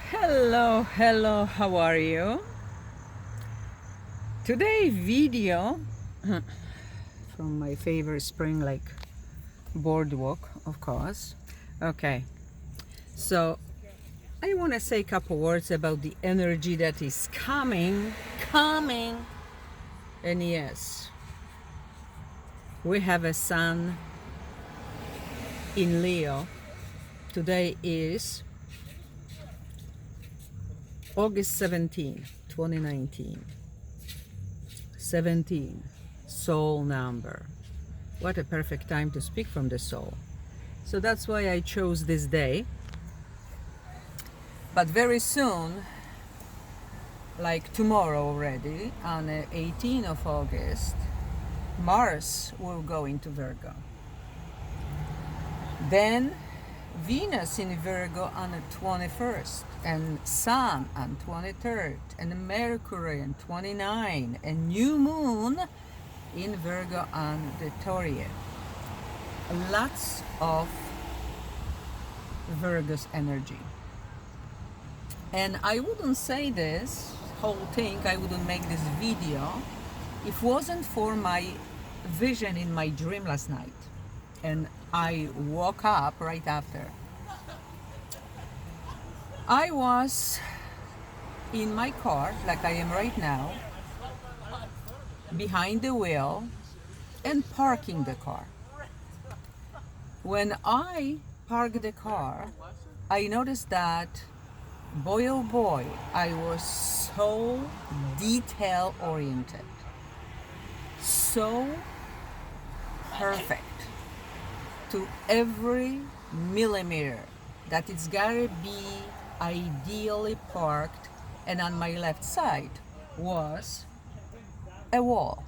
Hello, how are you? Today video from my favorite spring lake boardwalk, of course. Okay, so I want to say a couple words about the energy that is coming. And yes, we have a sun in Leo. Today is August 17, 2019. 17, soul number. What a perfect time to speak from the soul. So that's why I chose this day. But very soon, like tomorrow already, on the 18th of August, Mars will go into Virgo. Then Venus in Virgo on the 21st, and Sun on 23rd, and Mercury on 29th, and new moon in Virgo on the 30th. Lots of Virgo's energy. And I wouldn't say this whole thing, I wouldn't make this video if it wasn't for my vision in my dream last night. And I woke up right after. I was in my car, like I am right now, behind the wheel and parking the car. When I parked the car, I noticed that, boy oh boy, I was so detail oriented, so perfect to every millimeter that it's gotta be ideally parked. And on my left side was a wall.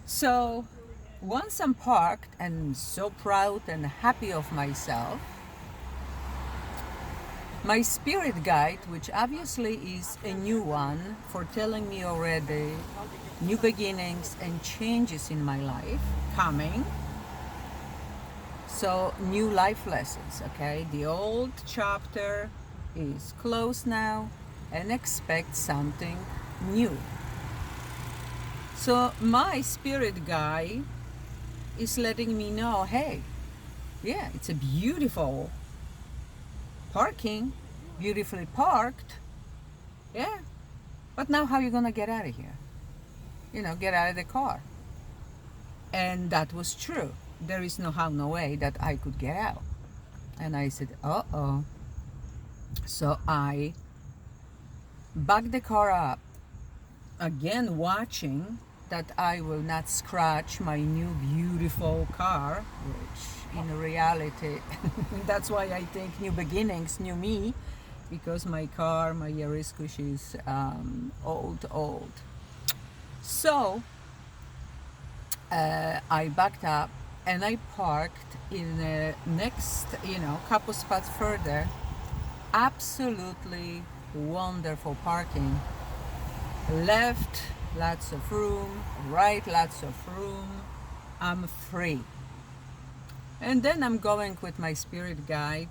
So once I'm parked and so proud and happy of myself, my spirit guide, which obviously is a new one for telling me already new beginnings and changes in my life coming. So new life lessons, okay? The old chapter is closed now and expect something new. So my spirit guide is letting me know, hey, yeah, it's a beautiful parking, beautifully parked, yeah, but now how are you gonna get out of here? Get out of the car. And that was true. There is no how, no way that I could get out. And I said, uh-oh. So I backed the car up, again watching that I will not scratch my new beautiful car, which in reality, that's why I think new beginnings, new me, because my car, my Yaris, is old. So I backed up and I parked in the next, couple spots further. Absolutely wonderful parking. Left, lots of room. Right, lots of room. I'm free. And then I'm going with my spirit guide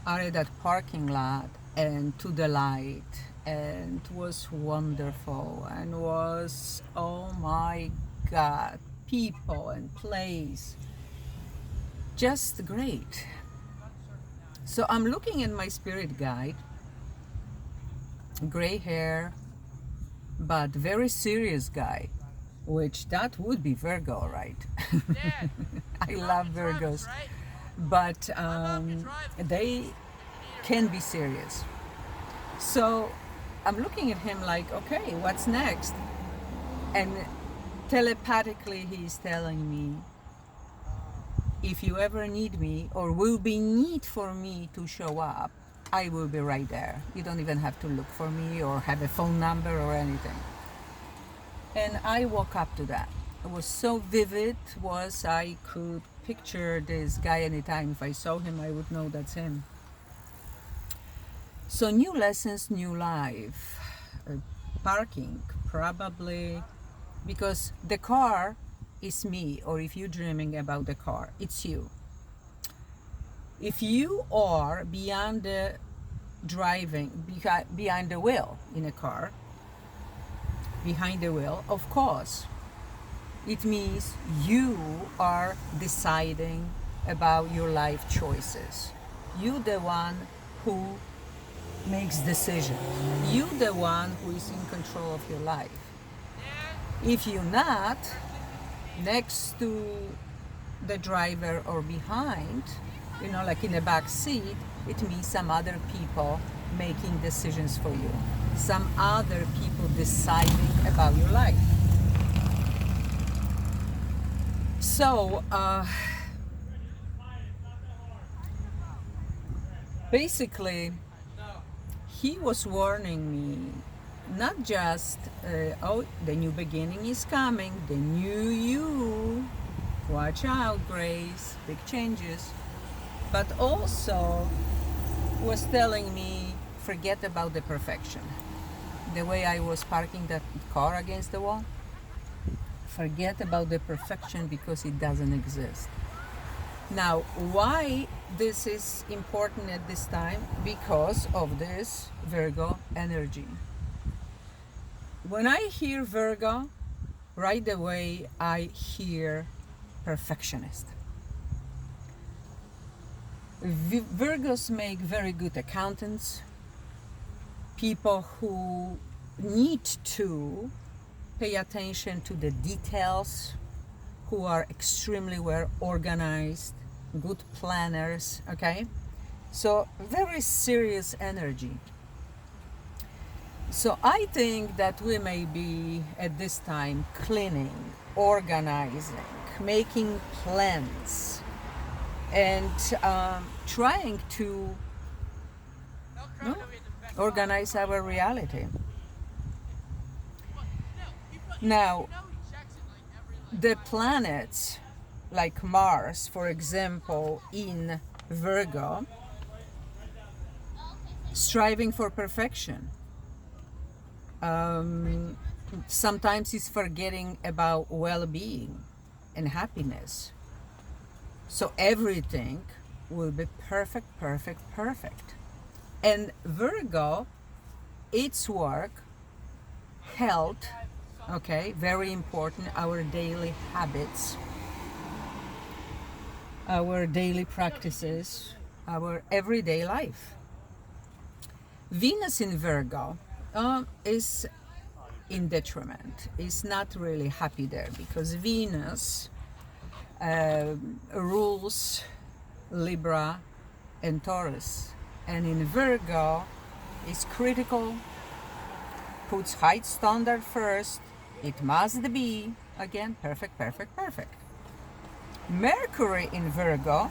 out of that parking lot and to the light. And it was wonderful and was, oh my God, people and place, just great. So I'm looking at my spirit guide, gray hair, but very serious guy, which that would be Virgo, right? I love Virgos, but they can be serious. So I'm looking at him like, okay, what's next? And telepathically he's telling me, if you ever need me or will be need for me to show up, I will be right there. You don't even have to look for me or have a phone number or anything. And I woke up to that. It was so vivid, I could picture this guy anytime. If I saw him, I would know that's him. So new lessons, new life. Parking, probably, because the car is me, or if you're dreaming about the car, it's you. If you are beyond the driving, behind the wheel in a car, behind the wheel, of course, it means you are deciding about your life choices. You the one who makes decisions. You the one who is in control of your life. If you're not next to the driver or behind, like in the back seat, it means some other people making decisions for you. Some other people deciding about your life. So, basically, he was warning me not just, the new beginning is coming, the new you, watch out, Grace, big changes, but also was telling me, forget about the perfection. The way I was parking that car against the wall, forget about the perfection because it doesn't exist. Now, why this is important at this time? Because of this Virgo energy. When I hear Virgo, right away I hear perfectionist. Virgos make very good accountants, people who need to pay attention to the details, who are extremely well organized, good planners, okay? So very serious energy. So I think that we may be at this time cleaning, organizing, making plans, and trying to organize our reality. Now, the planets like Mars, for example, in Virgo, striving for perfection. Sometimes it's forgetting about well-being and happiness. So everything will be perfect, perfect, perfect. And Virgo, its work, health, okay, very important, our daily habits, our daily practices, our everyday life. Venus in Virgo is in detriment, is not really happy there, because Venus rules Libra and Taurus, and in Virgo is critical, puts high standard first, it must be, again, perfect, perfect, perfect. Mercury in Virgo,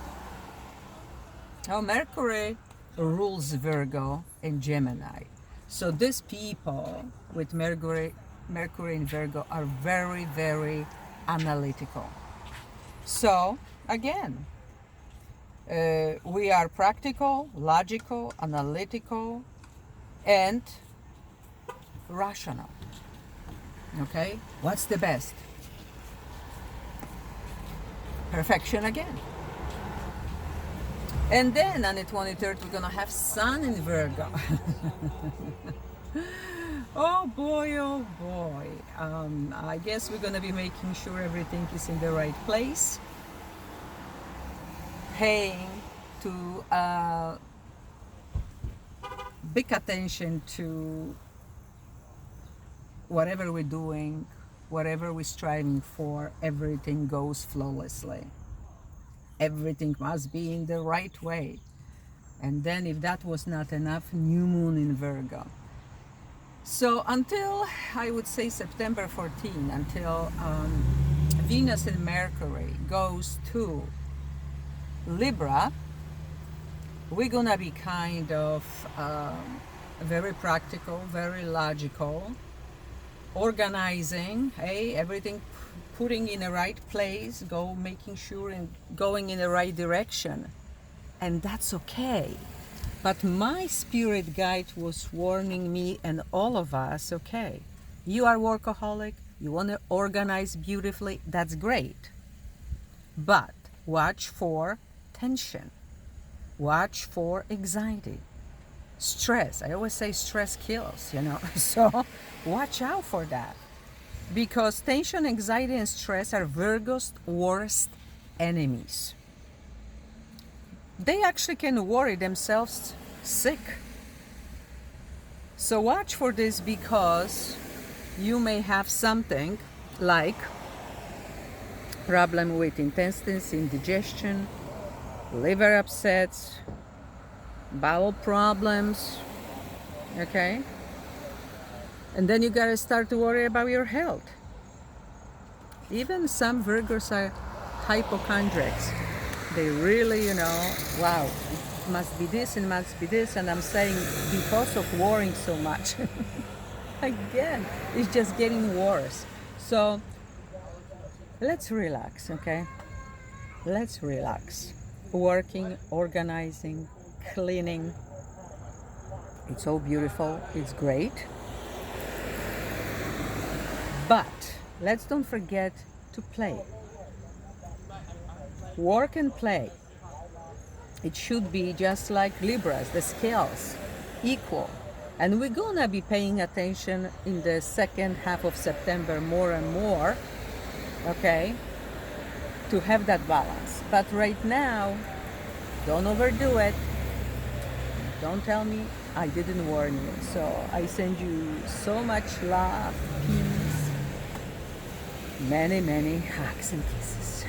Mercury rules Virgo and Gemini. So these people with Mercury in Virgo are very, very analytical. So again, we are practical, logical, analytical, and rational. Okay? What's the best? Perfection again. And then on the 23rd, we're gonna have Sun in Virgo. Oh boy, oh boy. I guess we're gonna be making sure everything is in the right place. Paying to big attention to whatever we're doing, whatever we're striving for, everything goes flawlessly. Everything must be in the right way. And then if that was not enough, new moon in Virgo. So until, I would say, September 14, until Venus and Mercury goes to Libra, we're gonna be kind of very practical, very logical, organizing, hey, everything putting in the right place, making sure and going in the right direction. And that's okay. But my spirit guide was warning me and all of us, okay, you are workaholic, you want to organize beautifully, that's great. But watch for tension. Watch for anxiety, stress. I always say stress kills, you know. So watch out for that. Because tension, anxiety, and stress are Virgo's worst enemies. They actually can worry themselves sick. So watch for this, because you may have something like problem with intestines, indigestion, liver upsets, bowel problems, okay? And then you gotta start to worry about your health. Even some Virgos are hypochondriacs. They really, you know, wow, it must be this and must be this. And I'm saying, because of worrying so much, again, it's just getting worse. So let's relax, okay? Let's relax. Working, organizing, cleaning. It's so beautiful. It's great. But let's don't forget to play. Work and play. It should be just like Libras, the scales, equal. And we're gonna be paying attention in the second half of September more and more, okay, to have that balance. But right now, don't overdo it. Don't tell me I didn't warn you. So I send you so much love, peace, many, many hugs and kisses.